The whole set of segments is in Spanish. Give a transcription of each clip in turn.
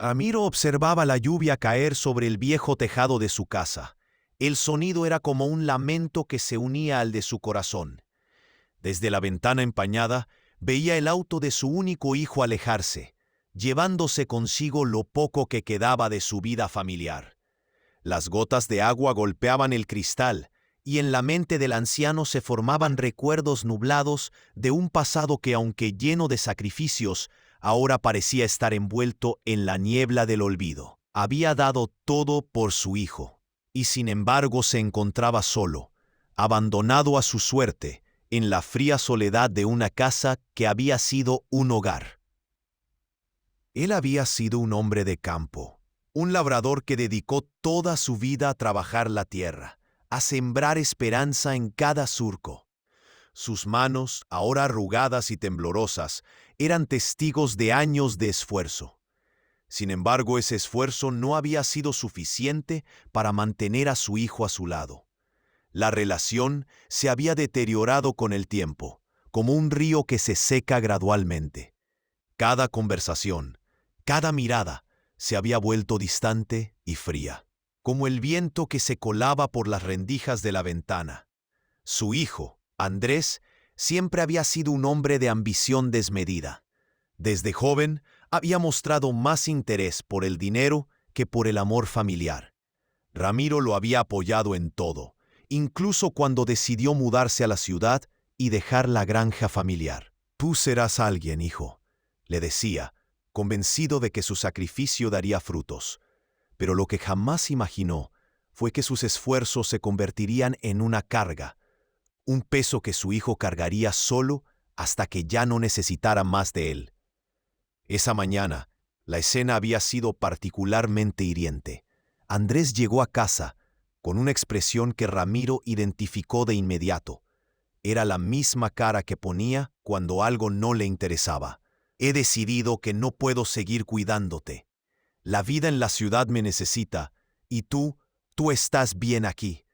Ramiro observaba la lluvia caer sobre el viejo tejado de su casa. El sonido era como un lamento que se unía al de su corazón. Desde la ventana empañada, veía el auto de su único hijo alejarse, llevándose consigo lo poco que quedaba de su vida familiar. Las gotas de agua golpeaban el cristal, y en la mente del anciano se formaban recuerdos nublados de un pasado que, aunque lleno de sacrificios, ahora parecía estar envuelto en la niebla del olvido. Había dado todo por su hijo, y sin embargo se encontraba solo, abandonado a su suerte, en la fría soledad de una casa que había sido un hogar. Él había sido un hombre de campo, un labrador que dedicó toda su vida a trabajar la tierra, a sembrar esperanza en cada surco. Sus manos, ahora arrugadas y temblorosas, eran testigos de años de esfuerzo. Sin embargo, ese esfuerzo no había sido suficiente para mantener a su hijo a su lado. La relación se había deteriorado con el tiempo, como un río que se seca gradualmente. Cada conversación, cada mirada, se había vuelto distante y fría, como el viento que se colaba por las rendijas de la ventana. Su hijo, Andrés, siempre había sido un hombre de ambición desmedida. Desde joven había mostrado más interés por el dinero que por el amor familiar. Ramiro lo había apoyado en todo, incluso cuando decidió mudarse a la ciudad y dejar la granja familiar. «Tú serás alguien, hijo», le decía, convencido de que su sacrificio daría frutos. Pero lo que jamás imaginó fue que sus esfuerzos se convertirían en una carga, un peso que su hijo cargaría solo hasta que ya no necesitara más de él. Esa mañana, la escena había sido particularmente hiriente. Andrés llegó a casa con una expresión que Ramiro identificó de inmediato. Era la misma cara que ponía cuando algo no le interesaba. «He decidido que no puedo seguir cuidándote. La vida en la ciudad me necesita, y tú estás bien aquí»,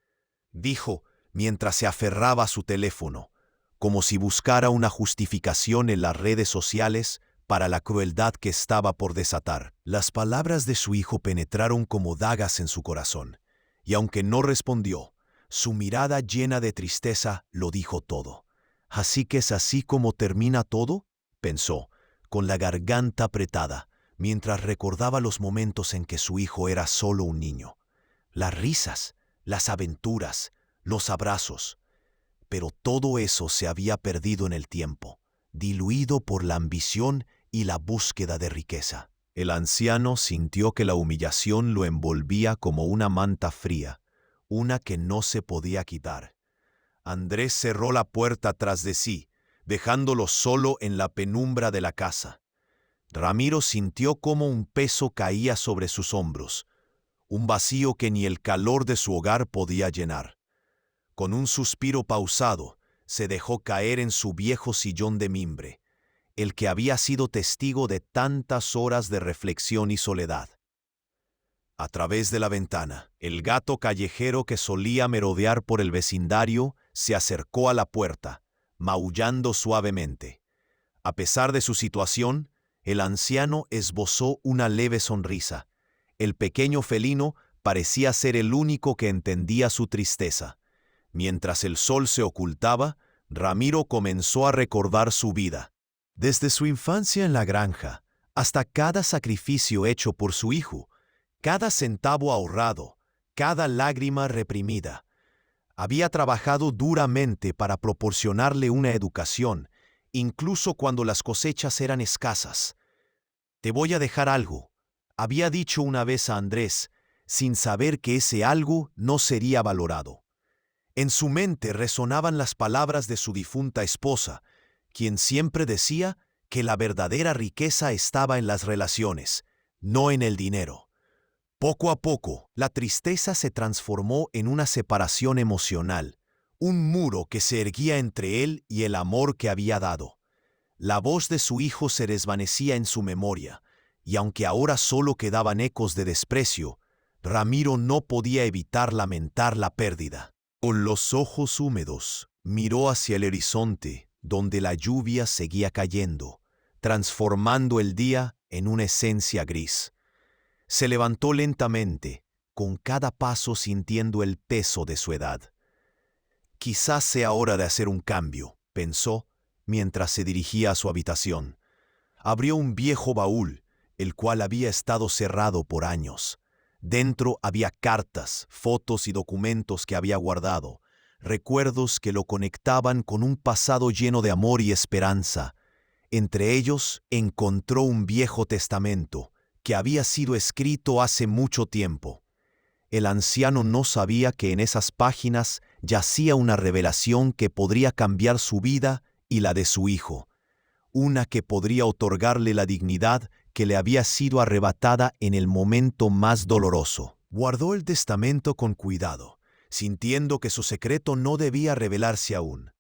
dijo mientras se aferraba a su teléfono, como si buscara una justificación en las redes sociales para la crueldad que estaba por desatar. Las palabras de su hijo penetraron como dagas en su corazón, y aunque no respondió, su mirada llena de tristeza lo dijo todo. «¿Así que es así como termina todo?», pensó, con la garganta apretada, mientras recordaba los momentos en que su hijo era solo un niño. Las risas, las aventuras, los abrazos. Pero todo eso se había perdido en el tiempo, diluido por la ambición y la búsqueda de riqueza. El anciano sintió que la humillación lo envolvía como una manta fría, una que no se podía quitar. Andrés cerró la puerta tras de sí, dejándolo solo en la penumbra de la casa. Ramiro sintió cómo un peso caía sobre sus hombros, un vacío que ni el calor de su hogar podía llenar. Con un suspiro pausado, se dejó caer en su viejo sillón de mimbre, el que había sido testigo de tantas horas de reflexión y soledad. A través de la ventana, el gato callejero que solía merodear por el vecindario se acercó a la puerta, maullando suavemente. A pesar de su situación, el anciano esbozó una leve sonrisa. El pequeño felino parecía ser el único que entendía su tristeza. Mientras el sol se ocultaba, Ramiro comenzó a recordar su vida. Desde su infancia en la granja, hasta cada sacrificio hecho por su hijo, cada centavo ahorrado, cada lágrima reprimida. Había trabajado duramente para proporcionarle una educación, incluso cuando las cosechas eran escasas. «Te voy a dejar algo», había dicho una vez a Andrés, sin saber que ese algo no sería valorado. En su mente resonaban las palabras de su difunta esposa, quien siempre decía que la verdadera riqueza estaba en las relaciones, no en el dinero. Poco a poco, la tristeza se transformó en una separación emocional, un muro que se erguía entre él y el amor que había dado. La voz de su hijo se desvanecía en su memoria, y aunque ahora solo quedaban ecos de desprecio, Ramiro no podía evitar lamentar la pérdida. Con los ojos húmedos, miró hacia el horizonte, donde la lluvia seguía cayendo, transformando el día en una esencia gris. Se levantó lentamente, con cada paso sintiendo el peso de su edad. Quizás sea hora de hacer un cambio, pensó, mientras se dirigía a su habitación. Abrió un viejo baúl, el cual había estado cerrado por años. Dentro había cartas, fotos y documentos que había guardado, recuerdos que lo conectaban con un pasado lleno de amor y esperanza. Entre ellos encontró un viejo testamento que había sido escrito hace mucho tiempo. El anciano no sabía que en esas páginas yacía una revelación que podría cambiar su vida y la de su hijo, una que podría otorgarle la dignidad que le había sido arrebatada en el momento más doloroso. Guardó el testamento con cuidado, sintiendo que su secreto no debía revelarse aún.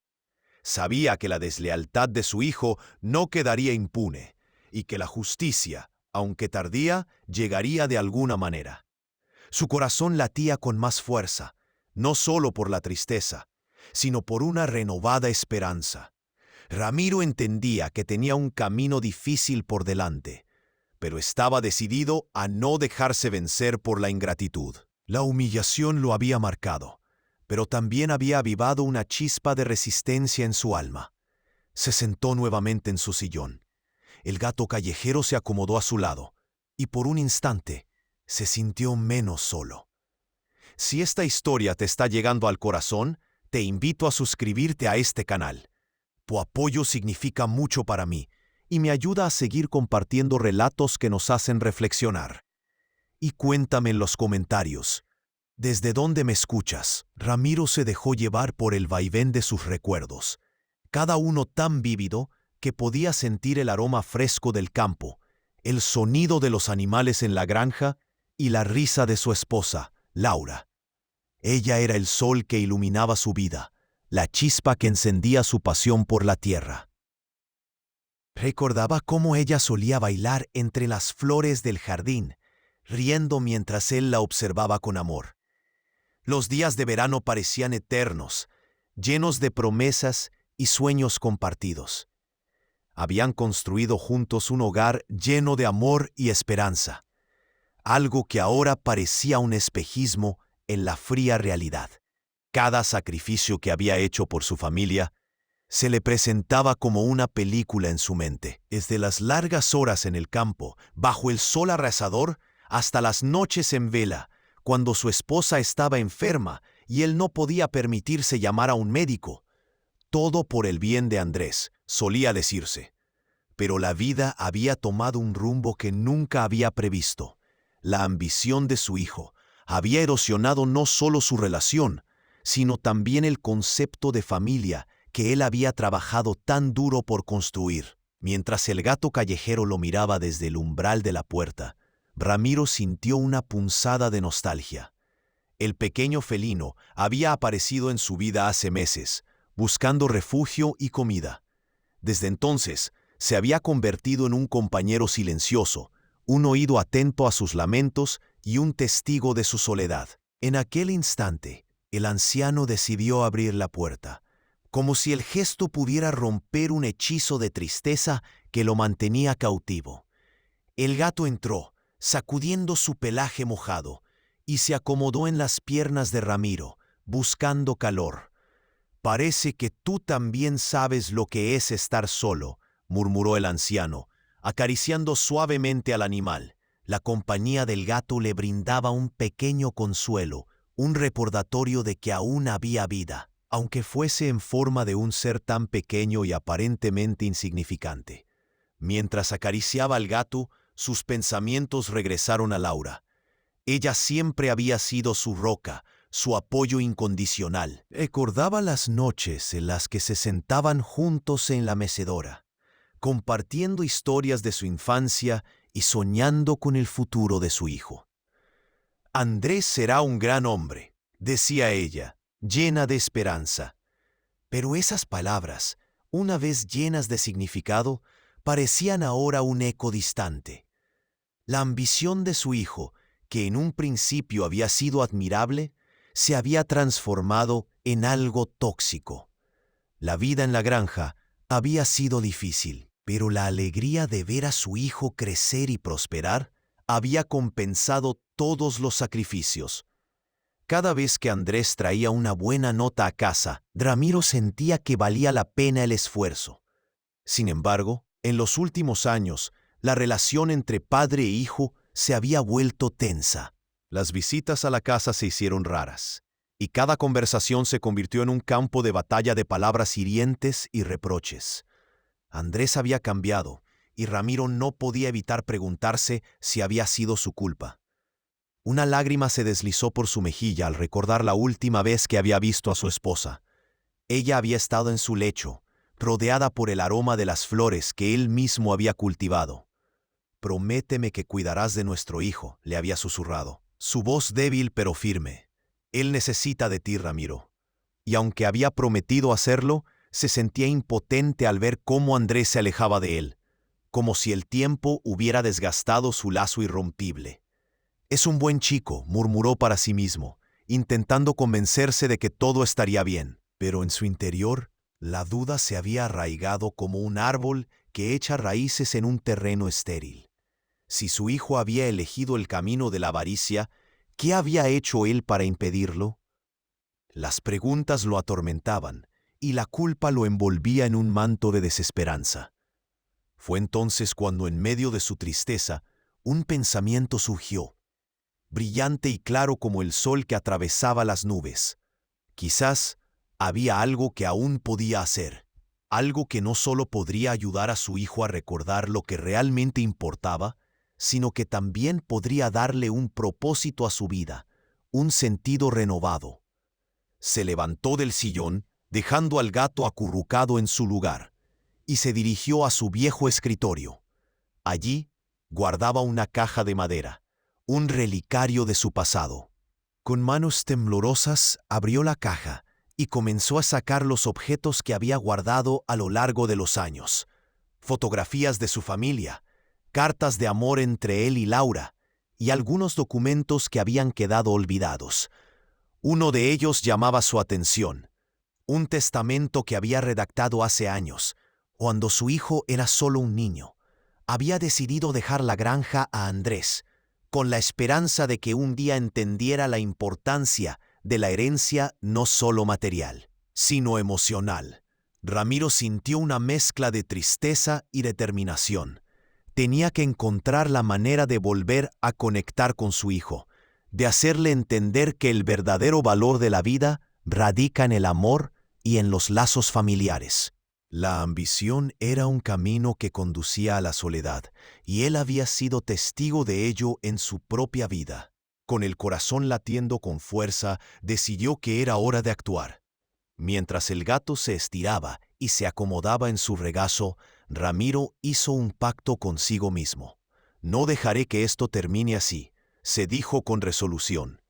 Sabía que la deslealtad de su hijo no quedaría impune, y que la justicia, aunque tardía, llegaría de alguna manera. Su corazón latía con más fuerza, no solo por la tristeza, sino por una renovada esperanza. Ramiro entendía que tenía un camino difícil por delante, pero estaba decidido a no dejarse vencer por la ingratitud. La humillación lo había marcado, pero también había avivado una chispa de resistencia en su alma. Se sentó nuevamente en su sillón. El gato callejero se acomodó a su lado, y por un instante se sintió menos solo. Si esta historia te está llegando al corazón, te invito a suscribirte a este canal. Tu apoyo significa mucho para mí y me ayuda a seguir compartiendo relatos que nos hacen reflexionar. Y cuéntame en los comentarios, ¿desde dónde me escuchas? Ramiro se dejó llevar por el vaivén de sus recuerdos, cada uno tan vívido que podía sentir el aroma fresco del campo, el sonido de los animales en la granja y la risa de su esposa, Laura. Ella era el sol que iluminaba su vida, la chispa que encendía su pasión por la tierra. Recordaba cómo ella solía bailar entre las flores del jardín, riendo mientras él la observaba con amor. Los días de verano parecían eternos, llenos de promesas y sueños compartidos. Habían construido juntos un hogar lleno de amor y esperanza, algo que ahora parecía un espejismo en la fría realidad. Cada sacrificio que había hecho por su familia se le presentaba como una película en su mente, desde las largas horas en el campo, bajo el sol arrasador, hasta las noches en vela, cuando su esposa estaba enferma y él no podía permitirse llamar a un médico. Todo por el bien de Andrés, solía decirse. Pero la vida había tomado un rumbo que nunca había previsto. La ambición de su hijo había erosionado no solo su relación, sino también el concepto de familia que él había trabajado tan duro por construir. Mientras el gato callejero lo miraba desde el umbral de la puerta, Ramiro sintió una punzada de nostalgia. El pequeño felino había aparecido en su vida hace meses, buscando refugio y comida. Desde entonces, se había convertido en un compañero silencioso, un oído atento a sus lamentos y un testigo de su soledad. En aquel instante, el anciano decidió abrir la puerta, como si el gesto pudiera romper un hechizo de tristeza que lo mantenía cautivo. El gato entró, sacudiendo su pelaje mojado, y se acomodó en las piernas de Ramiro, buscando calor. «Parece que tú también sabes lo que es estar solo», murmuró el anciano, acariciando suavemente al animal. La compañía del gato le brindaba un pequeño consuelo, un recordatorio de que aún había vida, aunque fuese en forma de un ser tan pequeño y aparentemente insignificante. Mientras acariciaba al gato, sus pensamientos regresaron a Laura. Ella siempre había sido su roca, su apoyo incondicional. Recordaba las noches en las que se sentaban juntos en la mecedora, compartiendo historias de su infancia y soñando con el futuro de su hijo. «Andrés será un gran hombre», decía ella, llena de esperanza. Pero esas palabras, una vez llenas de significado, parecían ahora un eco distante. La ambición de su hijo, que en un principio había sido admirable, se había transformado en algo tóxico. La vida en la granja había sido difícil, pero la alegría de ver a su hijo crecer y prosperar había compensado todos los sacrificios. Cada vez que Andrés traía una buena nota a casa, Ramiro sentía que valía la pena el esfuerzo. Sin embargo, en los últimos años, la relación entre padre e hijo se había vuelto tensa. Las visitas a la casa se hicieron raras, y cada conversación se convirtió en un campo de batalla de palabras hirientes y reproches. Andrés había cambiado, y Ramiro no podía evitar preguntarse si había sido su culpa. Una lágrima se deslizó por su mejilla al recordar la última vez que había visto a su esposa. Ella había estado en su lecho, rodeada por el aroma de las flores que él mismo había cultivado. «Prométeme que cuidarás de nuestro hijo», le había susurrado. Su voz débil pero firme. «Él necesita de ti, Ramiro». Y aunque había prometido hacerlo, se sentía impotente al ver cómo Andrés se alejaba de él, como si el tiempo hubiera desgastado su lazo irrompible. «Es un buen chico», murmuró para sí mismo, intentando convencerse de que todo estaría bien. Pero en su interior, la duda se había arraigado como un árbol que echa raíces en un terreno estéril. Si su hijo había elegido el camino de la avaricia, ¿qué había hecho él para impedirlo? Las preguntas lo atormentaban, y la culpa lo envolvía en un manto de desesperanza. Fue entonces cuando, en medio de su tristeza, un pensamiento surgió, brillante y claro como el sol que atravesaba las nubes. Quizás había algo que aún podía hacer, algo que no solo podría ayudar a su hijo a recordar lo que realmente importaba, sino que también podría darle un propósito a su vida, un sentido renovado. Se levantó del sillón, dejando al gato acurrucado en su lugar, y se dirigió a su viejo escritorio. Allí guardaba una caja de madera, un relicario de su pasado. Con manos temblorosas abrió la caja y comenzó a sacar los objetos que había guardado a lo largo de los años. Fotografías de su familia, cartas de amor entre él y Laura, y algunos documentos que habían quedado olvidados. Uno de ellos llamaba su atención: un testamento que había redactado hace años, cuando su hijo era solo un niño. Había decidido dejar la granja a Andrés, con la esperanza de que un día entendiera la importancia de la herencia no solo material, sino emocional. Ramiro sintió una mezcla de tristeza y determinación. Tenía que encontrar la manera de volver a conectar con su hijo, de hacerle entender que el verdadero valor de la vida radica en el amor y en los lazos familiares. La ambición era un camino que conducía a la soledad, y él había sido testigo de ello en su propia vida. Con el corazón latiendo con fuerza, decidió que era hora de actuar. Mientras el gato se estiraba y se acomodaba en su regazo, Ramiro hizo un pacto consigo mismo. «No dejaré que esto termine así», se dijo con resolución.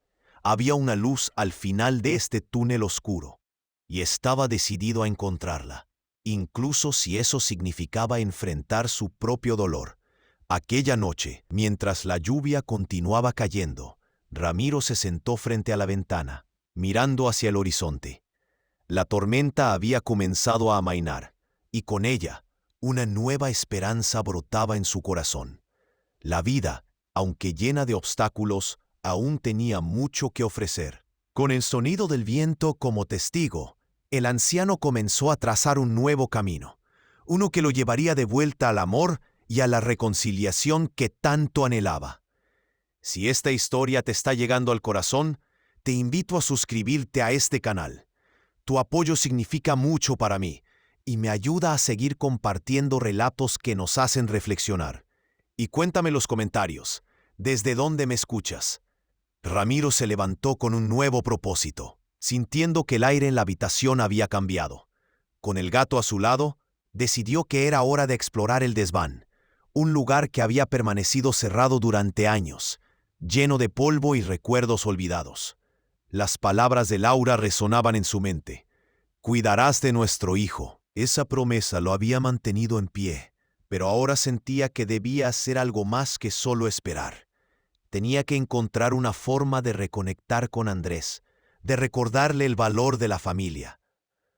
Había una luz al final de este túnel oscuro, y estaba decidido a encontrarla, incluso si eso significaba enfrentar su propio dolor. Aquella noche, mientras la lluvia continuaba cayendo, Ramiro se sentó frente a la ventana, mirando hacia el horizonte. La tormenta había comenzado a amainar, y con ella, una nueva esperanza brotaba en su corazón. La vida, aunque llena de obstáculos, aún tenía mucho que ofrecer. Con el sonido del viento como testigo, el anciano comenzó a trazar un nuevo camino, uno que lo llevaría de vuelta al amor y a la reconciliación que tanto anhelaba. Si esta historia te está llegando al corazón, te invito a suscribirte a este canal. Tu apoyo significa mucho para mí y me ayuda a seguir compartiendo relatos que nos hacen reflexionar. Y cuéntame en los comentarios, ¿desde dónde me escuchas? Ramiro se levantó con un nuevo propósito, sintiendo que el aire en la habitación había cambiado. Con el gato a su lado, decidió que era hora de explorar el desván, un lugar que había permanecido cerrado durante años, lleno de polvo y recuerdos olvidados. Las palabras de Laura resonaban en su mente. «Cuidarás de nuestro hijo». Esa promesa lo había mantenido en pie, pero ahora sentía que debía hacer algo más que solo esperar. Tenía que encontrar una forma de reconectar con Andrés, de recordarle el valor de la familia.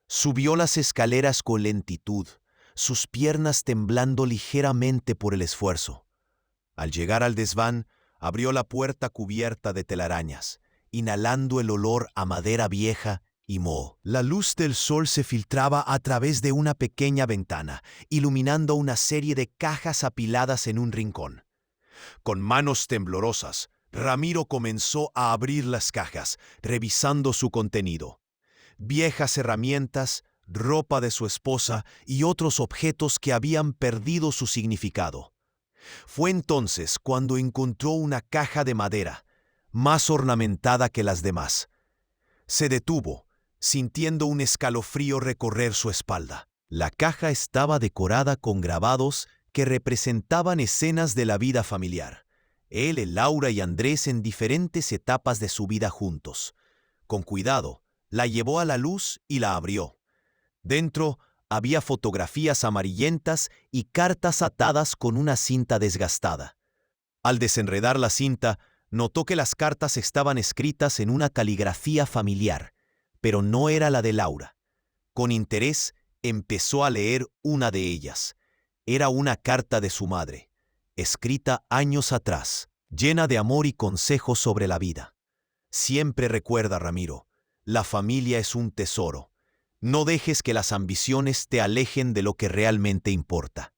Subió las escaleras con lentitud, sus piernas temblando ligeramente por el esfuerzo. Al llegar al desván, abrió la puerta cubierta de telarañas, inhalando el olor a madera vieja y moho. La luz del sol se filtraba a través de una pequeña ventana, iluminando una serie de cajas apiladas en un rincón. Con manos temblorosas, Ramiro comenzó a abrir las cajas, revisando su contenido. Viejas herramientas, ropa de su esposa y otros objetos que habían perdido su significado. Fue entonces cuando encontró una caja de madera, más ornamentada que las demás. Se detuvo, sintiendo un escalofrío recorrer su espalda. La caja estaba decorada con grabados que representaban escenas de la vida familiar. Él, Laura y Andrés en diferentes etapas de su vida juntos. Con cuidado, la llevó a la luz y la abrió. Dentro había fotografías amarillentas y cartas atadas con una cinta desgastada. Al desenredar la cinta, notó que las cartas estaban escritas en una caligrafía familiar, pero no era la de Laura. Con interés, empezó a leer una de ellas. Era una carta de su madre, escrita años atrás, llena de amor y consejos sobre la vida. Siempre recuerda, Ramiro, la familia es un tesoro. No dejes que las ambiciones te alejen de lo que realmente importa.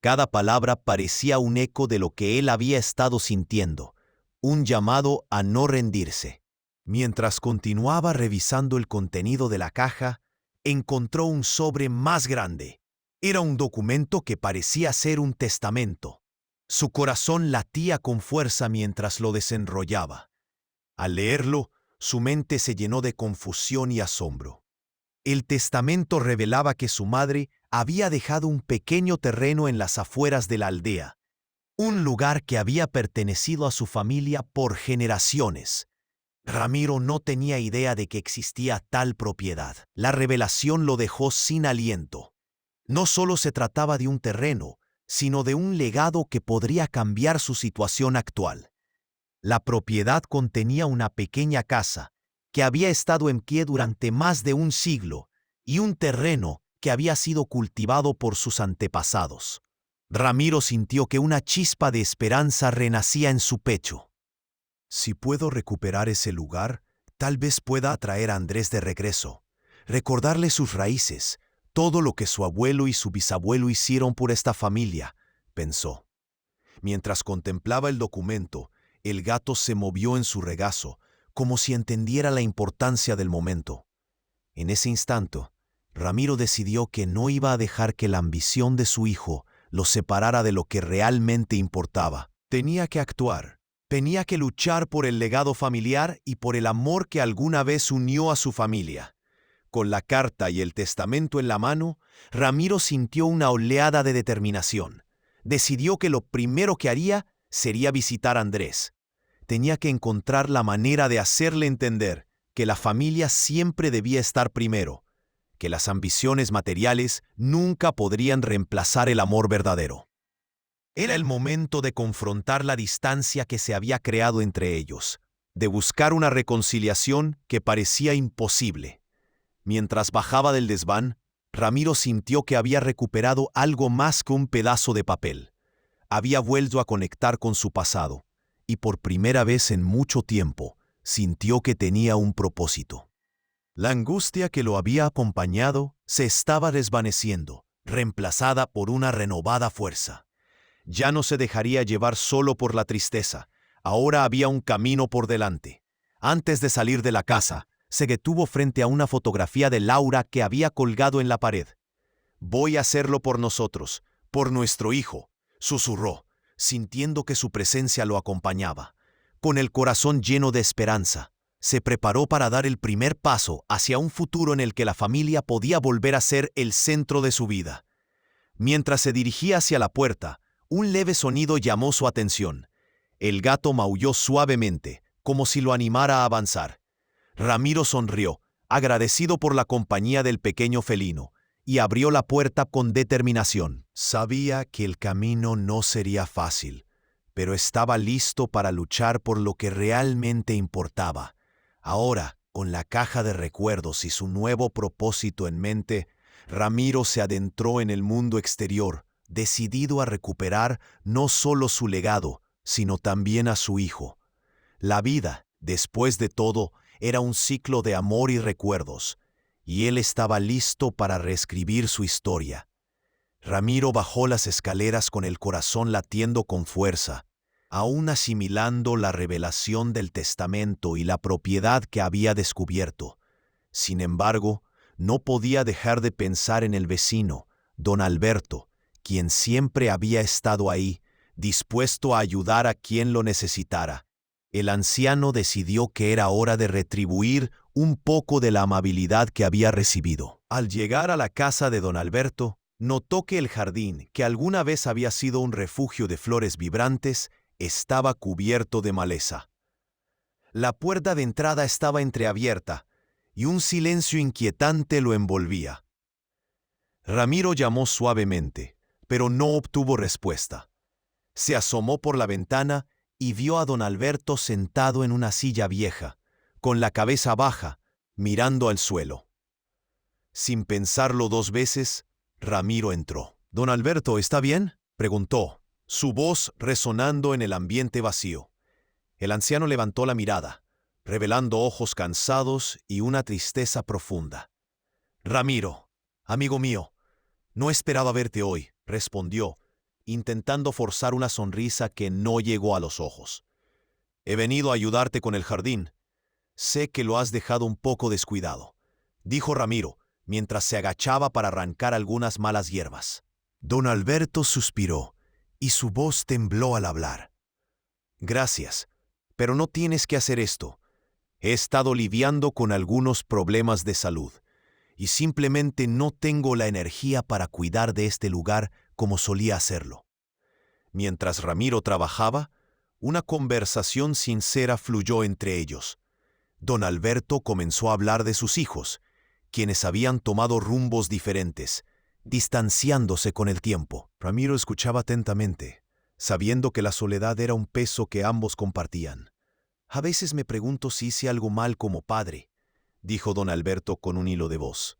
Cada palabra parecía un eco de lo que él había estado sintiendo, un llamado a no rendirse. Mientras continuaba revisando el contenido de la caja, encontró un sobre más grande. Era un documento que parecía ser un testamento. Su corazón latía con fuerza mientras lo desenrollaba. Al leerlo, su mente se llenó de confusión y asombro. El testamento revelaba que su madre había dejado un pequeño terreno en las afueras de la aldea, un lugar que había pertenecido a su familia por generaciones. Ramiro no tenía idea de que existía tal propiedad. La revelación lo dejó sin aliento. No solo se trataba de un terreno, sino de un legado que podría cambiar su situación actual. La propiedad contenía una pequeña casa que había estado en pie durante más de un siglo y un terreno que había sido cultivado por sus antepasados. Ramiro sintió que una chispa de esperanza renacía en su pecho. Si puedo recuperar ese lugar, tal vez pueda atraer a Andrés de regreso, recordarle sus raíces, todo lo que su abuelo y su bisabuelo hicieron por esta familia, pensó. Mientras contemplaba el documento, el gato se movió en su regazo, como si entendiera la importancia del momento. En ese instante, Ramiro decidió que no iba a dejar que la ambición de su hijo lo separara de lo que realmente importaba. Tenía que actuar. Tenía que luchar por el legado familiar y por el amor que alguna vez unió a su familia. Con la carta y el testamento en la mano, Ramiro sintió una oleada de determinación. Decidió que lo primero que haría sería visitar a Andrés. Tenía que encontrar la manera de hacerle entender que la familia siempre debía estar primero, que las ambiciones materiales nunca podrían reemplazar el amor verdadero. Era el momento de confrontar la distancia que se había creado entre ellos, de buscar una reconciliación que parecía imposible. Mientras bajaba del desván, Ramiro sintió que había recuperado algo más que un pedazo de papel. Había vuelto a conectar con su pasado, y por primera vez en mucho tiempo sintió que tenía un propósito. La angustia que lo había acompañado se estaba desvaneciendo, reemplazada por una renovada fuerza. Ya no se dejaría llevar solo por la tristeza. Ahora había un camino por delante. Antes de salir de la casa, se detuvo frente a una fotografía de Laura que había colgado en la pared. «Voy a hacerlo por nosotros, por nuestro hijo», susurró, sintiendo que su presencia lo acompañaba. Con el corazón lleno de esperanza, se preparó para dar el primer paso hacia un futuro en el que la familia podía volver a ser el centro de su vida. Mientras se dirigía hacia la puerta, un leve sonido llamó su atención. El gato maulló suavemente, como si lo animara a avanzar. Ramiro sonrió, agradecido por la compañía del pequeño felino, y abrió la puerta con determinación. Sabía que el camino no sería fácil, pero estaba listo para luchar por lo que realmente importaba. Ahora, con la caja de recuerdos y su nuevo propósito en mente, Ramiro se adentró en el mundo exterior, decidido a recuperar no solo su legado, sino también a su hijo. La vida, después de todo, era un ciclo de amor y recuerdos, y él estaba listo para reescribir su historia. Ramiro bajó las escaleras con el corazón latiendo con fuerza, aún asimilando la revelación del testamento y la propiedad que había descubierto. Sin embargo, no podía dejar de pensar en el vecino, don Alberto, quien siempre había estado ahí, dispuesto a ayudar a quien lo necesitara. El anciano decidió que era hora de retribuir un poco de la amabilidad que había recibido. Al llegar a la casa de don Alberto, notó que el jardín, que alguna vez había sido un refugio de flores vibrantes, estaba cubierto de maleza. La puerta de entrada estaba entreabierta, y un silencio inquietante lo envolvía. Ramiro llamó suavemente, pero no obtuvo respuesta. Se asomó por la ventana y vio a don Alberto sentado en una silla vieja, con la cabeza baja, mirando al suelo. Sin pensarlo 2 veces, Ramiro entró. «¿Don Alberto está bien?», preguntó, su voz resonando en el ambiente vacío. El anciano levantó la mirada, revelando ojos cansados y una tristeza profunda. «Ramiro, amigo mío, no esperaba verte hoy», respondió, intentando forzar una sonrisa que no llegó a los ojos. «He venido a ayudarte con el jardín. Sé que lo has dejado un poco descuidado», dijo Ramiro, mientras se agachaba para arrancar algunas malas hierbas. Don Alberto suspiró, y su voz tembló al hablar. «Gracias, pero no tienes que hacer esto. He estado lidiando con algunos problemas de salud, y simplemente no tengo la energía para cuidar de este lugar como solía hacerlo». Mientras Ramiro trabajaba, una conversación sincera fluyó entre ellos. Don Alberto comenzó a hablar de sus hijos, quienes habían tomado rumbos diferentes, distanciándose con el tiempo. Ramiro escuchaba atentamente, sabiendo que la soledad era un peso que ambos compartían. «A veces me pregunto si hice algo mal como padre», dijo don Alberto con un hilo de voz.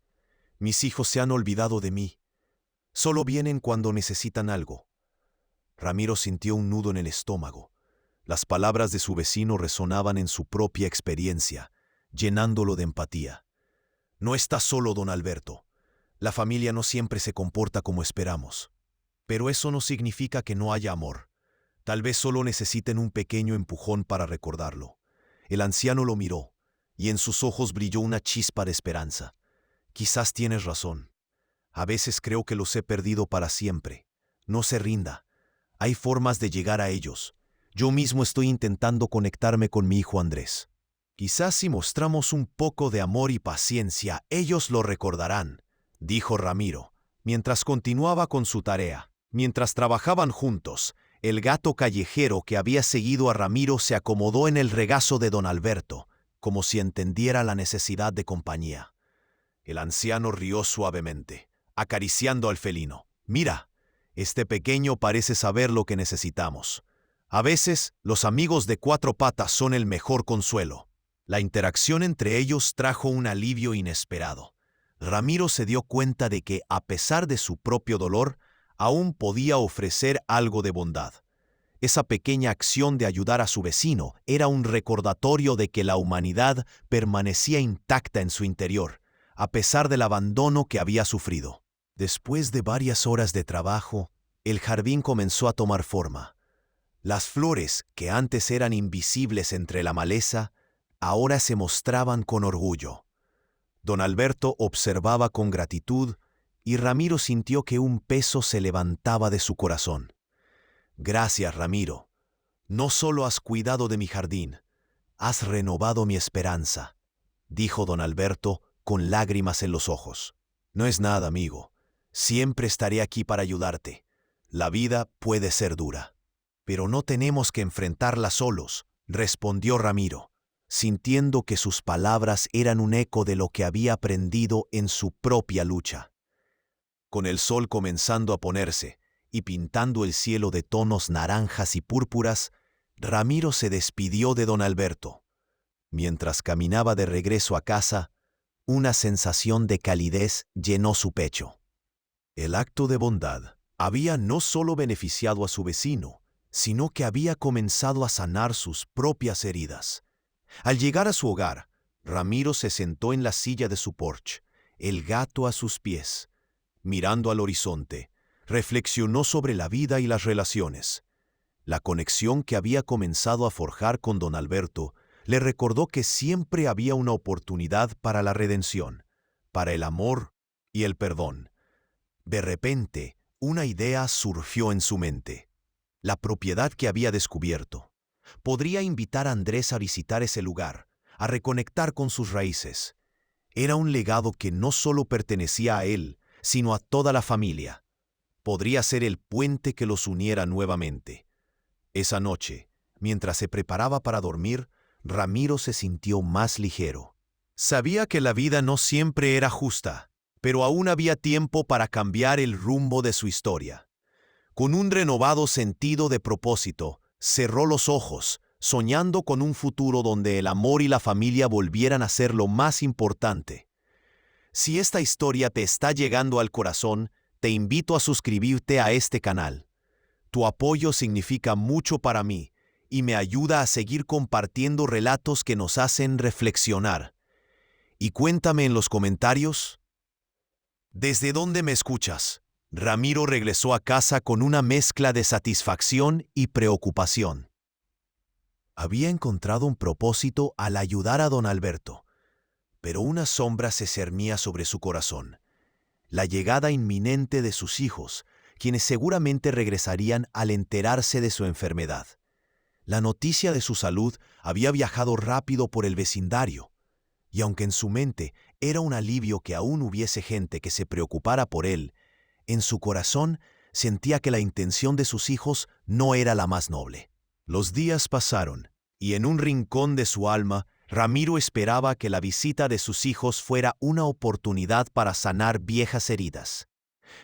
«Mis hijos se han olvidado de mí. Solo vienen cuando necesitan algo». Ramiro sintió un nudo en el estómago. Las palabras de su vecino resonaban en su propia experiencia, llenándolo de empatía. «No está solo, don Alberto. La familia no siempre se comporta como esperamos. Pero eso no significa que no haya amor. Tal vez solo necesiten un pequeño empujón para recordarlo». El anciano lo miró, y en sus ojos brilló una chispa de esperanza. «Quizás tienes razón. A veces creo que los he perdido para siempre. No se rinda. Hay formas de llegar a ellos. Yo mismo estoy intentando conectarme con mi hijo Andrés. Quizás si mostramos un poco de amor y paciencia, ellos lo recordarán», dijo Ramiro, mientras continuaba con su tarea. Mientras trabajaban juntos, el gato callejero que había seguido a Ramiro se acomodó en el regazo de don Alberto, como si entendiera la necesidad de compañía. El anciano rió suavemente, acariciando al felino. «Mira, este pequeño parece saber lo que necesitamos. A veces, los amigos de 4 patas son el mejor consuelo». La interacción entre ellos trajo un alivio inesperado. Ramiro se dio cuenta de que, a pesar de su propio dolor, aún podía ofrecer algo de bondad. Esa pequeña acción de ayudar a su vecino era un recordatorio de que la humanidad permanecía intacta en su interior, a pesar del abandono que había sufrido. Después de varias horas de trabajo, el jardín comenzó a tomar forma. Las flores, que antes eran invisibles entre la maleza, ahora se mostraban con orgullo. Don Alberto observaba con gratitud, y Ramiro sintió que un peso se levantaba de su corazón. «Gracias, Ramiro. No solo has cuidado de mi jardín, has renovado mi esperanza», dijo don Alberto con lágrimas en los ojos. «No es nada, amigo. Siempre estaré aquí para ayudarte. La vida puede ser dura, pero no tenemos que enfrentarla solos», respondió Ramiro, sintiendo que sus palabras eran un eco de lo que había aprendido en su propia lucha. Con el sol comenzando a ponerse y pintando el cielo de tonos naranjas y púrpuras, Ramiro se despidió de don Alberto. Mientras caminaba de regreso a casa, una sensación de calidez llenó su pecho. El acto de bondad Había no solo beneficiado a su vecino, sino que había comenzado a sanar sus propias heridas. Al llegar a su hogar, Ramiro se sentó en la silla de su porche, el gato a sus pies. Mirando al horizonte, reflexionó sobre la vida y las relaciones. La conexión que había comenzado a forjar con don Alberto le recordó que siempre había una oportunidad para la redención, para el amor y el perdón. De repente, una idea surgió en su mente. La propiedad que había descubierto. Podría invitar a Andrés a visitar ese lugar, a reconectar con sus raíces. Era un legado que no solo pertenecía a él, sino a toda la familia. Podría ser el puente que los uniera nuevamente. Esa noche, mientras se preparaba para dormir, Ramiro se sintió más ligero. Sabía que la vida no siempre era justa, pero aún había tiempo para cambiar el rumbo de su historia. Con un renovado sentido de propósito, cerró los ojos, soñando con un futuro donde el amor y la familia volvieran a ser lo más importante. Si esta historia te está llegando al corazón, te invito a suscribirte a este canal. Tu apoyo significa mucho para mí y me ayuda a seguir compartiendo relatos que nos hacen reflexionar. Y cuéntame en los comentarios, ¿desde dónde me escuchas? Ramiro regresó a casa con una mezcla de satisfacción y preocupación. Había encontrado un propósito al ayudar a don Alberto, pero una sombra se cernía sobre su corazón. La llegada inminente de sus hijos, quienes seguramente regresarían al enterarse de su enfermedad. La noticia de su salud había viajado rápido por el vecindario, y aunque en su mente era un alivio que aún hubiese gente que se preocupara por él, en su corazón sentía que la intención de sus hijos no era la más noble. Los días pasaron, y en un rincón de su alma, Ramiro esperaba que la visita de sus hijos fuera una oportunidad para sanar viejas heridas.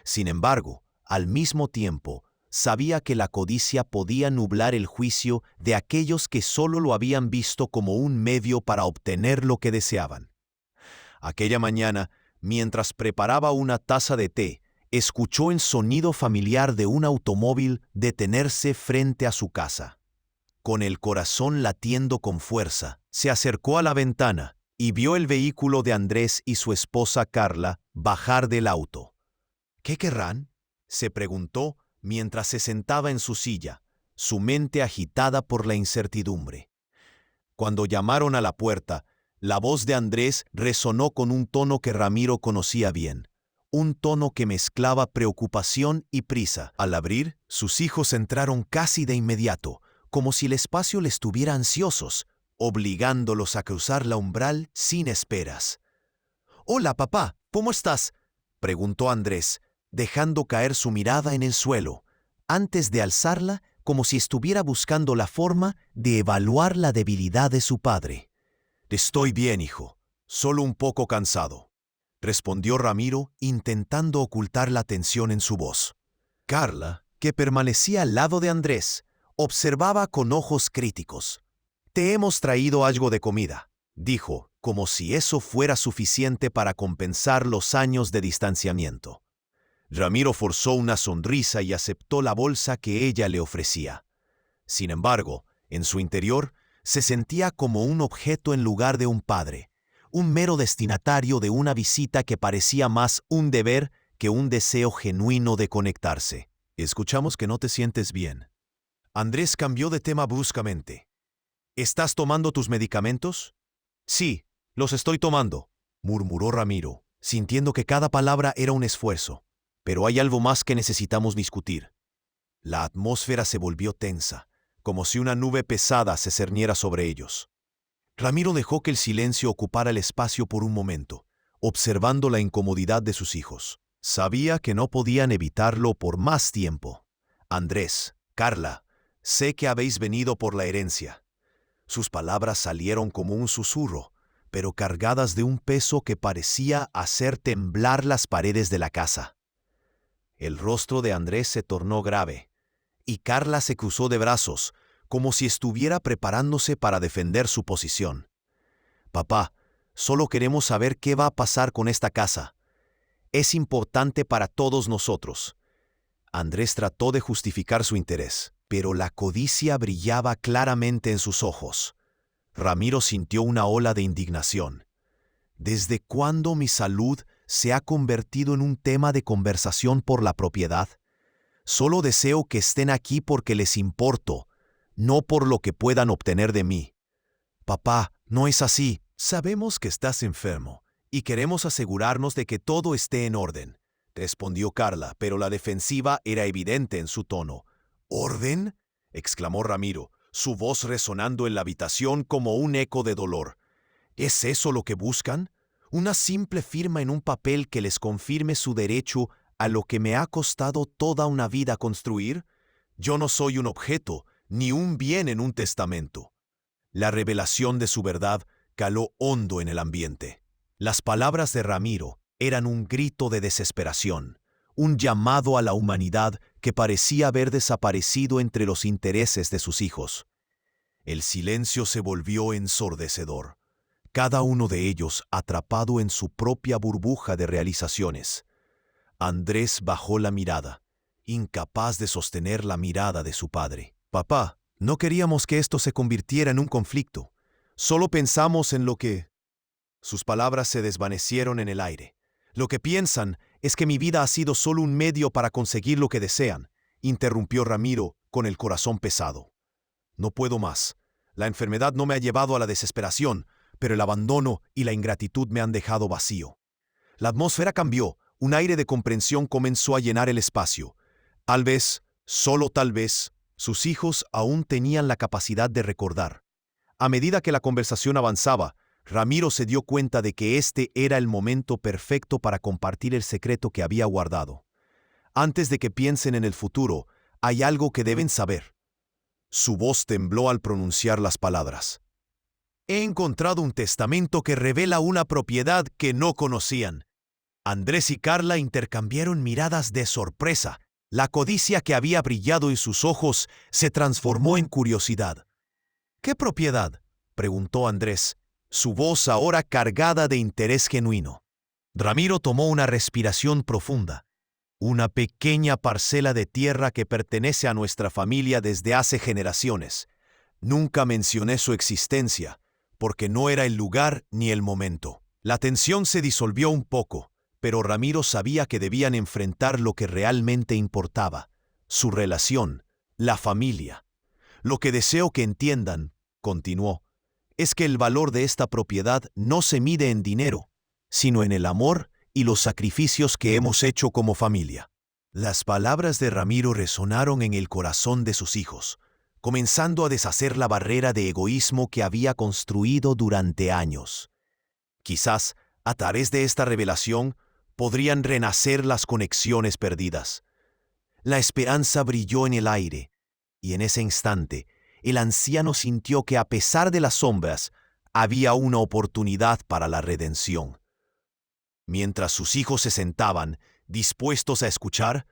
Sin embargo, al mismo tiempo, sabía que la codicia podía nublar el juicio de aquellos que solo lo habían visto como un medio para obtener lo que deseaban. Aquella mañana, mientras preparaba una taza de té, escuchó el sonido familiar de un automóvil detenerse frente a su casa. Con el corazón latiendo con fuerza, se acercó a la ventana y vio el vehículo de Andrés y su esposa Carla bajar del auto. ¿Qué querrán?, se preguntó mientras se sentaba en su silla, su mente agitada por la incertidumbre. Cuando llamaron a la puerta, la voz de Andrés resonó con un tono que Ramiro conocía bien. Un tono que mezclaba preocupación y prisa. Al abrir, sus hijos entraron casi de inmediato, como si el espacio les tuviera ansiosos, obligándolos a cruzar la umbral sin esperas. «Hola, papá, ¿cómo estás?», preguntó Andrés, dejando caer su mirada en el suelo, antes de alzarla como si estuviera buscando la forma de evaluar la debilidad de su padre. «Estoy bien, hijo, solo un poco cansado», respondió Ramiro, intentando ocultar la tensión en su voz. Carla, que permanecía al lado de Andrés, observaba con ojos críticos. «Te hemos traído algo de comida», dijo, como si eso fuera suficiente para compensar los años de distanciamiento. Ramiro forzó una sonrisa y aceptó la bolsa que ella le ofrecía. Sin embargo, en su interior, se sentía como un objeto en lugar de un padre, un mero destinatario de una visita que parecía más un deber que un deseo genuino de conectarse. «Escuchamos que no te sientes bien». Andrés cambió de tema bruscamente. «¿Estás tomando tus medicamentos?». «Sí, los estoy tomando», murmuró Ramiro, sintiendo que cada palabra era un esfuerzo. «Pero hay algo más que necesitamos discutir». La atmósfera se volvió tensa, como si una nube pesada se cerniera sobre ellos. Ramiro dejó que el silencio ocupara el espacio por un momento, observando la incomodidad de sus hijos. Sabía que no podían evitarlo por más tiempo. «Andrés, Carla, sé que habéis venido por la herencia». Sus palabras salieron como un susurro, pero cargadas de un peso que parecía hacer temblar las paredes de la casa. El rostro de Andrés se tornó grave, y Carla se cruzó de brazos, como si estuviera preparándose para defender su posición. «Papá, solo queremos saber qué va a pasar con esta casa. Es importante para todos nosotros». Andrés trató de justificar su interés, pero la codicia brillaba claramente en sus ojos. Ramiro sintió una ola de indignación. ¿Desde cuándo mi salud se ha convertido en un tema de conversación por la propiedad? Solo deseo que estén aquí porque les importo, no por lo que puedan obtener de mí. Papá, no es así. Sabemos que estás enfermo y queremos asegurarnos de que todo esté en orden, respondió Carla, pero la defensiva era evidente en su tono. ¿Orden?, exclamó Ramiro, su voz resonando en la habitación como un eco de dolor. ¿Es eso lo que buscan? ¿Una simple firma en un papel que les confirme su derecho a lo que me ha costado toda una vida construir? Yo no soy un objeto, ni un bien en un testamento. La revelación de su verdad caló hondo en el ambiente. Las palabras de Ramiro eran un grito de desesperación, un llamado a la humanidad que parecía haber desaparecido entre los intereses de sus hijos. El silencio se volvió ensordecedor, cada uno de ellos atrapado en su propia burbuja de realizaciones. Andrés bajó la mirada, incapaz de sostener la mirada de su padre. Papá, no queríamos que esto se convirtiera en un conflicto. Solo pensamos en lo que... Sus palabras se desvanecieron en el aire. Lo que piensan es que mi vida ha sido solo un medio para conseguir lo que desean, interrumpió Ramiro con el corazón pesado. No puedo más. La enfermedad no me ha llevado a la desesperación, pero el abandono y la ingratitud me han dejado vacío. La atmósfera cambió, un aire de comprensión comenzó a llenar el espacio. Tal vez, solo tal vez, sus hijos aún tenían la capacidad de recordar. A medida que la conversación avanzaba, Ramiro se dio cuenta de que este era el momento perfecto para compartir el secreto que había guardado. Antes de que piensen en el futuro, hay algo que deben saber. Su voz tembló al pronunciar las palabras. He encontrado un testamento que revela una propiedad que no conocían. Andrés y Carla intercambiaron miradas de sorpresa. La codicia que había brillado en sus ojos se transformó en curiosidad. ¿Qué propiedad?, preguntó Andrés, su voz ahora cargada de interés genuino. Ramiro tomó una respiración profunda. Una pequeña parcela de tierra que pertenece a nuestra familia desde hace generaciones. Nunca mencioné su existencia, porque no era el lugar ni el momento. La tensión se disolvió un poco, pero Ramiro sabía que debían enfrentar lo que realmente importaba, su relación, la familia. Lo que deseo que entiendan, continuó, es que el valor de esta propiedad no se mide en dinero, sino en el amor y los sacrificios que hemos hecho como familia. Las palabras de Ramiro resonaron en el corazón de sus hijos, comenzando a deshacer la barrera de egoísmo que había construido durante años. Quizás, a través de esta revelación, podrían renacer las conexiones perdidas. La esperanza brilló en el aire, y en ese instante, el anciano sintió que a pesar de las sombras, había una oportunidad para la redención. Mientras sus hijos se sentaban, dispuestos a escuchar,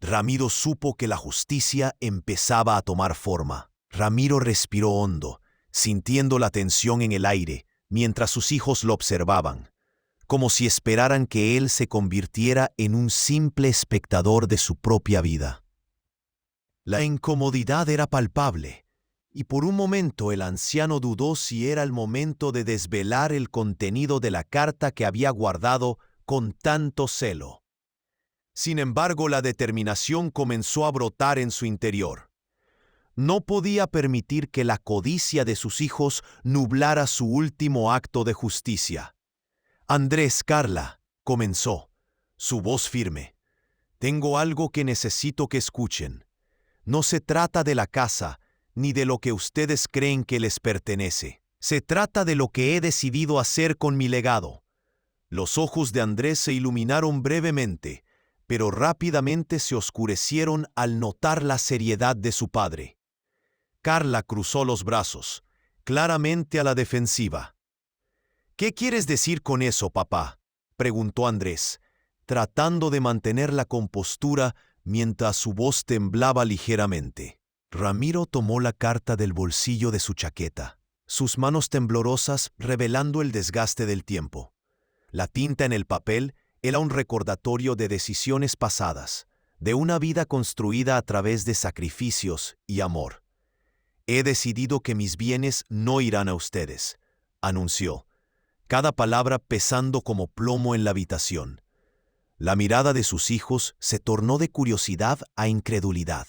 Ramiro supo que la justicia empezaba a tomar forma. Ramiro respiró hondo, sintiendo la tensión en el aire, mientras sus hijos lo observaban, como si esperaran que él se convirtiera en un simple espectador de su propia vida. La incomodidad era palpable, y por un momento el anciano dudó si era el momento de desvelar el contenido de la carta que había guardado con tanto celo. Sin embargo, la determinación comenzó a brotar en su interior. No podía permitir que la codicia de sus hijos nublara su último acto de justicia. Andrés, Carla, comenzó, su voz firme. Tengo algo que necesito que escuchen. No se trata de la casa, ni de lo que ustedes creen que les pertenece. Se trata de lo que he decidido hacer con mi legado. Los ojos de Andrés se iluminaron brevemente, pero rápidamente se oscurecieron al notar la seriedad de su padre. Carla cruzó los brazos, claramente a la defensiva. ¿Qué quieres decir con eso, papá?, preguntó Andrés, tratando de mantener la compostura mientras su voz temblaba ligeramente. Ramiro tomó la carta del bolsillo de su chaqueta, sus manos temblorosas revelando el desgaste del tiempo. La tinta en el papel era un recordatorio de decisiones pasadas, de una vida construida a través de sacrificios y amor. He decidido que mis bienes no irán a ustedes, anunció, cada palabra pesando como plomo en la habitación. La mirada de sus hijos se tornó de curiosidad a incredulidad.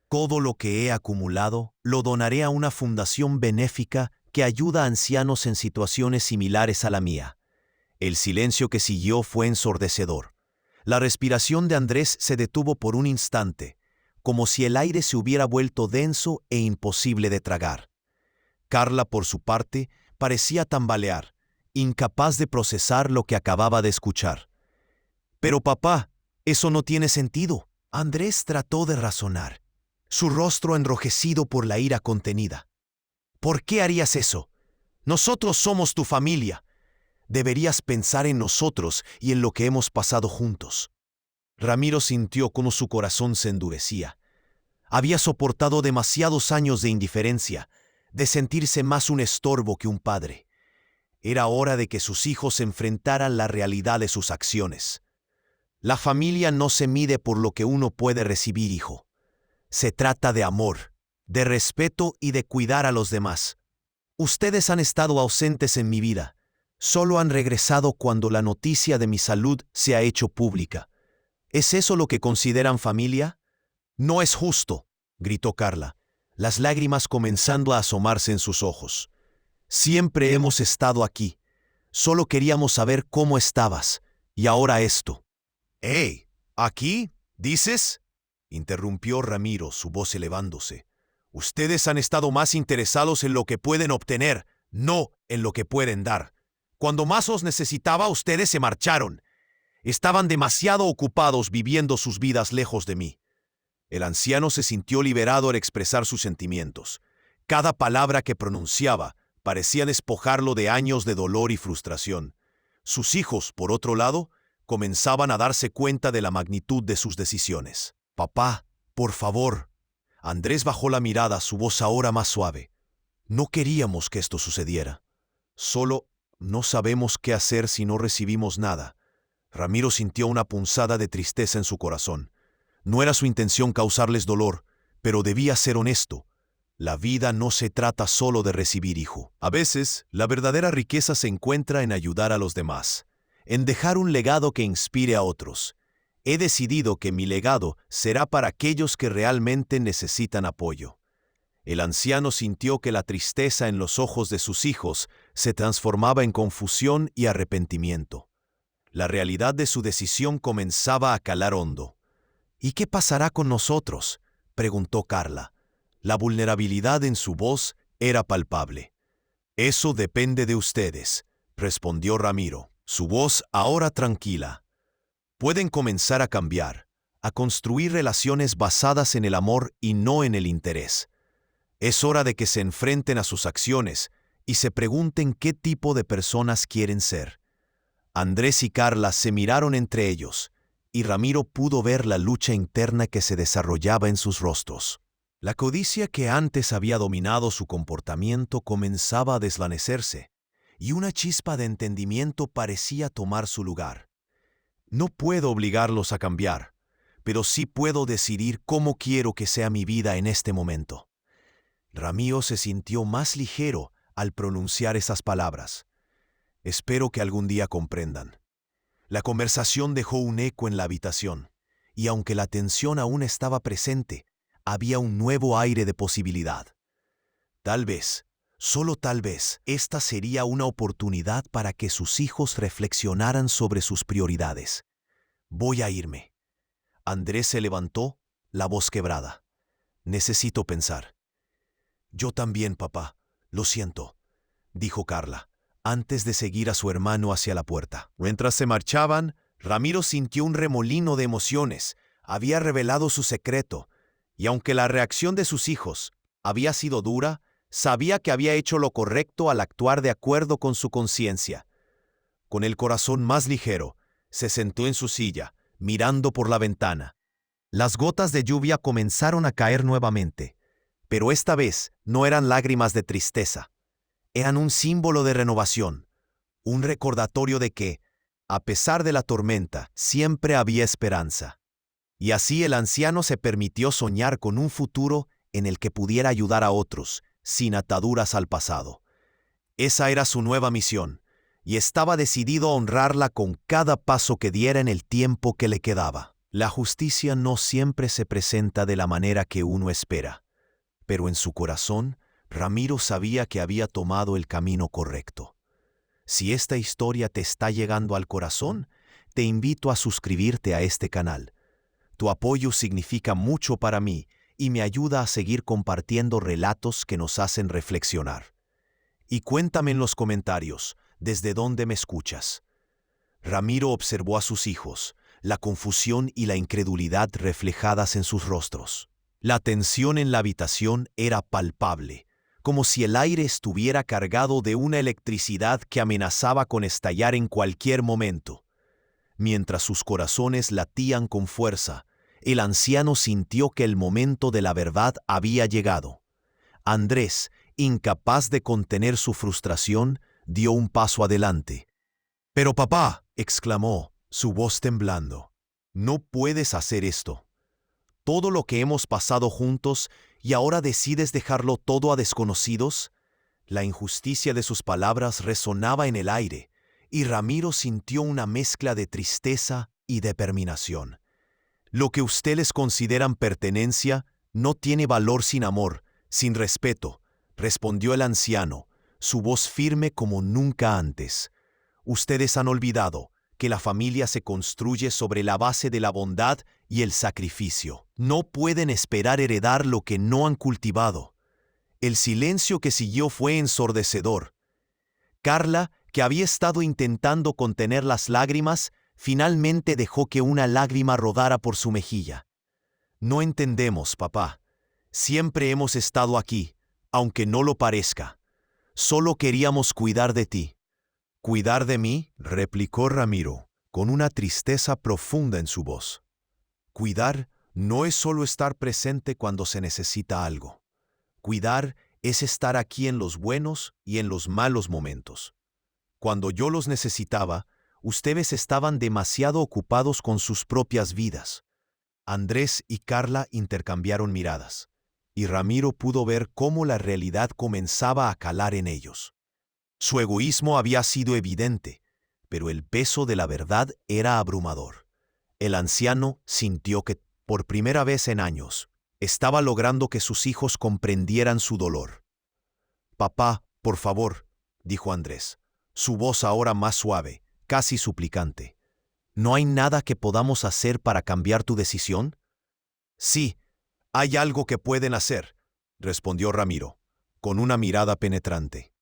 Todo lo que he acumulado lo donaré a una fundación benéfica que ayuda a ancianos en situaciones similares a la mía. El silencio que siguió fue ensordecedor. La respiración de Andrés se detuvo por un instante, como si el aire se hubiera vuelto denso e imposible de tragar. Carla, por su parte, parecía tambalear, incapaz de procesar lo que acababa de escuchar. «Pero papá, eso no tiene sentido». Andrés trató de razonar, su rostro enrojecido por la ira contenida. «¿Por qué harías eso? Nosotros somos tu familia. Deberías pensar en nosotros y en lo que hemos pasado juntos». Ramiro sintió cómo su corazón se endurecía. Había soportado demasiados años de indiferencia, de sentirse más un estorbo que un padre. Era hora de que sus hijos enfrentaran la realidad de sus acciones. La familia no se mide por lo que uno puede recibir, hijo. Se trata de amor, de respeto y de cuidar a los demás. Ustedes han estado ausentes en mi vida. Solo han regresado cuando la noticia de mi salud se ha hecho pública. ¿Es eso lo que consideran familia? «No es justo», gritó Carla, las lágrimas comenzando a asomarse en sus ojos. «Siempre hemos estado aquí. Solo queríamos saber cómo estabas. Y ahora esto». «¡Hey! ¿Aquí? ¿Dices?», interrumpió Ramiro, su voz elevándose. «Ustedes han estado más interesados en lo que pueden obtener, no en lo que pueden dar. Cuando más os necesitaba, ustedes se marcharon. Estaban demasiado ocupados viviendo sus vidas lejos de mí». El anciano se sintió liberado al expresar sus sentimientos. Cada palabra que pronunciaba parecía despojarlo de años de dolor y frustración. Sus hijos, por otro lado, comenzaban a darse cuenta de la magnitud de sus decisiones. «Papá, por favor». Andrés bajó la mirada, su voz ahora más suave. «No queríamos que esto sucediera. Solo no sabemos qué hacer si no recibimos nada». Ramiro sintió una punzada de tristeza en su corazón. No era su intención causarles dolor, pero debía ser honesto. La vida no se trata solo de recibir, hijo. A veces, la verdadera riqueza se encuentra en ayudar a los demás, en dejar un legado que inspire a otros. He decidido que mi legado será para aquellos que realmente necesitan apoyo. El anciano sintió que la tristeza en los ojos de sus hijos se transformaba en confusión y arrepentimiento. La realidad de su decisión comenzaba a calar hondo. «¿Y qué pasará con nosotros?», preguntó Carla. La vulnerabilidad en su voz era palpable. «Eso depende de ustedes», respondió Ramiro, su voz ahora tranquila. «Pueden comenzar a cambiar, a construir relaciones basadas en el amor y no en el interés. Es hora de que se enfrenten a sus acciones y se pregunten qué tipo de personas quieren ser». Andrés y Carla se miraron entre ellos, y Ramiro pudo ver la lucha interna que se desarrollaba en sus rostros. La codicia que antes había dominado su comportamiento comenzaba a desvanecerse, y una chispa de entendimiento parecía tomar su lugar. «No puedo obligarlos a cambiar, pero sí puedo decidir cómo quiero que sea mi vida en este momento». Ramiro se sintió más ligero al pronunciar esas palabras. «Espero que algún día comprendan». La conversación dejó un eco en la habitación, y aunque la tensión aún estaba presente, había un nuevo aire de posibilidad. Tal vez, solo tal vez, esta sería una oportunidad para que sus hijos reflexionaran sobre sus prioridades. «Voy a irme». Andrés se levantó, la voz quebrada. «Necesito pensar». «Yo también, papá. Lo siento», dijo Carla, antes de seguir a su hermano hacia la puerta. Mientras se marchaban, Ramiro sintió un remolino de emociones. Había revelado su secreto, y aunque la reacción de sus hijos había sido dura, sabía que había hecho lo correcto al actuar de acuerdo con su conciencia. Con el corazón más ligero, se sentó en su silla, mirando por la ventana. Las gotas de lluvia comenzaron a caer nuevamente, pero esta vez no eran lágrimas de tristeza. Eran un símbolo de renovación, un recordatorio de que, a pesar de la tormenta, siempre había esperanza. Y así el anciano se permitió soñar con un futuro en el que pudiera ayudar a otros, sin ataduras al pasado. Esa era su nueva misión, y estaba decidido a honrarla con cada paso que diera en el tiempo que le quedaba. La justicia no siempre se presenta de la manera que uno espera, pero en su corazón, Ramiro sabía que había tomado el camino correcto. Si esta historia te está llegando al corazón, te invito a suscribirte a este canal. Tu apoyo significa mucho para mí y me ayuda a seguir compartiendo relatos que nos hacen reflexionar. Y cuéntame en los comentarios desde dónde me escuchas. Ramiro observó a sus hijos, la confusión y la incredulidad reflejadas en sus rostros. La tensión en la habitación era palpable, como si el aire estuviera cargado de una electricidad que amenazaba con estallar en cualquier momento. Mientras sus corazones latían con fuerza, el anciano sintió que el momento de la verdad había llegado. Andrés, incapaz de contener su frustración, dio un paso adelante. «Pero papá», exclamó, su voz temblando, «no puedes hacer esto. Todo lo que hemos pasado juntos y ahora decides dejarlo todo a desconocidos». La injusticia de sus palabras resonaba en el aire, y Ramiro sintió una mezcla de tristeza y determinación. «Lo que ustedes consideran pertenencia no tiene valor sin amor, sin respeto», respondió el anciano, su voz firme como nunca antes. «Ustedes han olvidado que la familia se construye sobre la base de la bondad y el sacrificio. No pueden esperar heredar lo que no han cultivado». El silencio que siguió fue ensordecedor. Carla, que había estado intentando contener las lágrimas, finalmente dejó que una lágrima rodara por su mejilla. «No entendemos, papá. Siempre hemos estado aquí, aunque no lo parezca. Solo queríamos cuidar de ti». «¿Cuidar de mí?», replicó Ramiro, con una tristeza profunda en su voz. «Cuidar no es solo estar presente cuando se necesita algo. Cuidar es estar aquí en los buenos y en los malos momentos. Cuando yo los necesitaba, ustedes estaban demasiado ocupados con sus propias vidas». Andrés y Carla intercambiaron miradas, y Ramiro pudo ver cómo la realidad comenzaba a calar en ellos. Su egoísmo había sido evidente, pero el peso de la verdad era abrumador. El anciano sintió que, por primera vez en años, estaba logrando que sus hijos comprendieran su dolor. «Papá, por favor», dijo Andrés, su voz ahora más suave, casi suplicante. «¿No hay nada que podamos hacer para cambiar tu decisión?» «Sí, hay algo que pueden hacer», respondió Ramiro, con una mirada penetrante.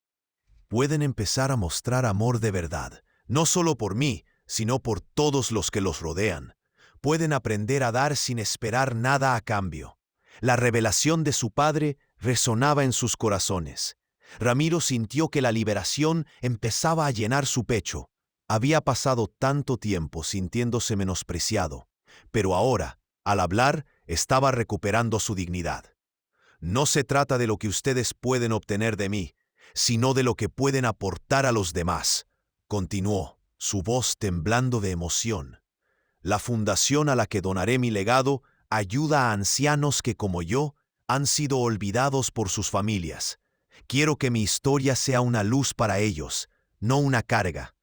«Pueden empezar a mostrar amor de verdad, no solo por mí, sino por todos los que los rodean. Pueden aprender a dar sin esperar nada a cambio». La revelación de su padre resonaba en sus corazones. Ramiro sintió que la liberación empezaba a llenar su pecho. Había pasado tanto tiempo sintiéndose menospreciado, pero ahora, al hablar, estaba recuperando su dignidad. «No se trata de lo que ustedes pueden obtener de mí, sino de lo que pueden aportar a los demás», continuó, su voz temblando de emoción. «La fundación a la que donaré mi legado ayuda a ancianos que, como yo, han sido olvidados por sus familias. Quiero que mi historia sea una luz para ellos, no una carga».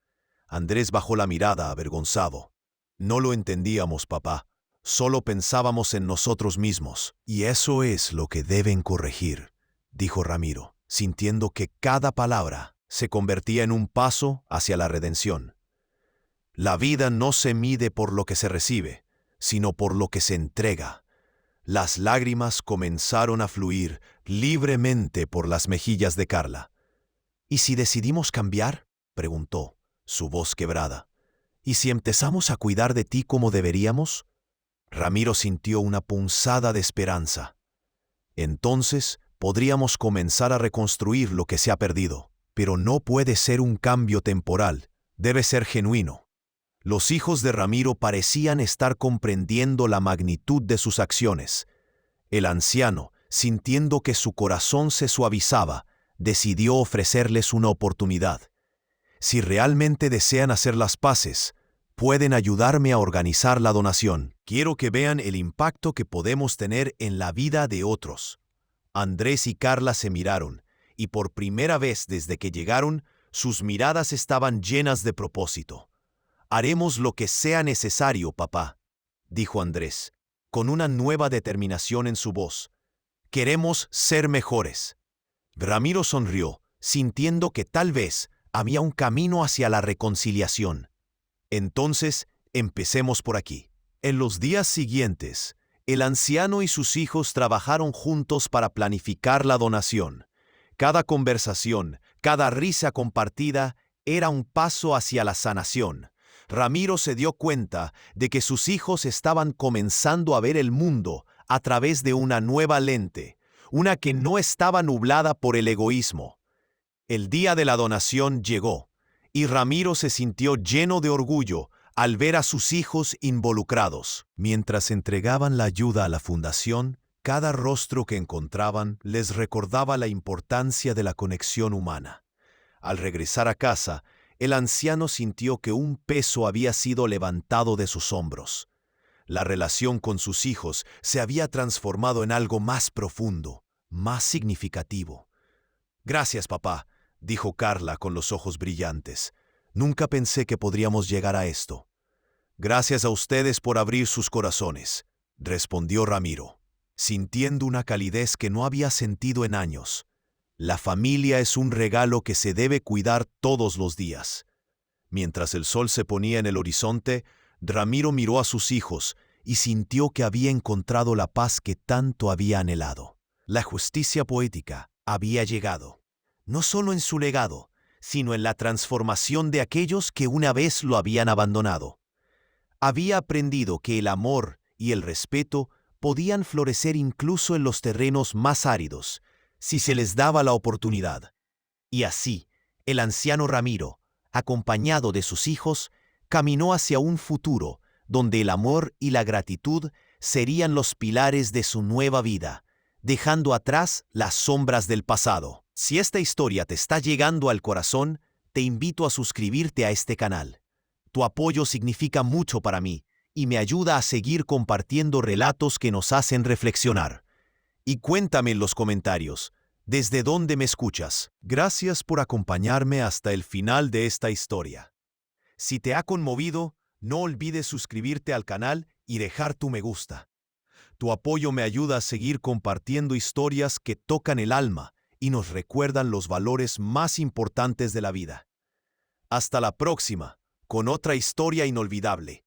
Andrés bajó la mirada, avergonzado. «No lo entendíamos, papá. Solo pensábamos en nosotros mismos. Y eso es lo que deben corregir», dijo Ramiro, sintiendo que cada palabra se convertía en un paso hacia la redención. «La vida no se mide por lo que se recibe, sino por lo que se entrega». Las lágrimas comenzaron a fluir libremente por las mejillas de Carla. «¿Y si decidimos cambiar?», preguntó, su voz quebrada. «¿Y si empezamos a cuidar de ti como deberíamos?». Ramiro sintió una punzada de esperanza. «Entonces podríamos comenzar a reconstruir lo que se ha perdido. Pero no puede ser un cambio temporal, debe ser genuino». Los hijos de Ramiro parecían estar comprendiendo la magnitud de sus acciones. El anciano, sintiendo que su corazón se suavizaba, decidió ofrecerles una oportunidad. «Si realmente desean hacer las paces, pueden ayudarme a organizar la donación. Quiero que vean el impacto que podemos tener en la vida de otros. Andrés y Carla se miraron, y por primera vez desde que llegaron, sus miradas estaban llenas de propósito. «Haremos lo que sea necesario, papá», dijo Andrés, con una nueva determinación en su voz. «Queremos ser mejores». Ramiro sonrió, sintiendo que tal vez había un camino hacia la reconciliación. «Entonces, empecemos por aquí». En los días siguientes, el anciano y sus hijos trabajaron juntos para planificar la donación. Cada conversación, cada risa compartida era un paso hacia la sanación. Ramiro se dio cuenta de que sus hijos estaban comenzando a ver el mundo a través de una nueva lente, una que no estaba nublada por el egoísmo. El día de la donación llegó, y Ramiro se sintió lleno de orgullo al ver a sus hijos involucrados. Mientras entregaban la ayuda a la fundación, cada rostro que encontraban les recordaba la importancia de la conexión humana. Al regresar a casa, el anciano sintió que un peso había sido levantado de sus hombros. La relación con sus hijos se había transformado en algo más profundo, más significativo. «Gracias, papá», dijo Carla con los ojos brillantes. «Nunca pensé que podríamos llegar a esto». «Gracias a ustedes por abrir sus corazones», respondió Ramiro, sintiendo una calidez que no había sentido en años. La familia es un regalo que se debe cuidar todos los días. Mientras el sol se ponía en el horizonte, Ramiro miró a sus hijos y sintió que había encontrado la paz que tanto había anhelado. La justicia poética había llegado, no solo en su legado, sino en la transformación de aquellos que una vez lo habían abandonado. Había aprendido que el amor y el respeto podían florecer incluso en los terrenos más áridos, si se les daba la oportunidad. Y así, el anciano Ramiro, acompañado de sus hijos, caminó hacia un futuro donde el amor y la gratitud serían los pilares de su nueva vida, dejando atrás las sombras del pasado. Si esta historia te está llegando al corazón, te invito a suscribirte a este canal. Tu apoyo significa mucho para mí y me ayuda a seguir compartiendo relatos que nos hacen reflexionar. Y cuéntame en los comentarios, ¿desde dónde me escuchas? Gracias por acompañarme hasta el final de esta historia. Si te ha conmovido, no olvides suscribirte al canal y dejar tu me gusta. Tu apoyo me ayuda a seguir compartiendo historias que tocan el alma y nos recuerdan los valores más importantes de la vida. Hasta la próxima, con otra historia inolvidable.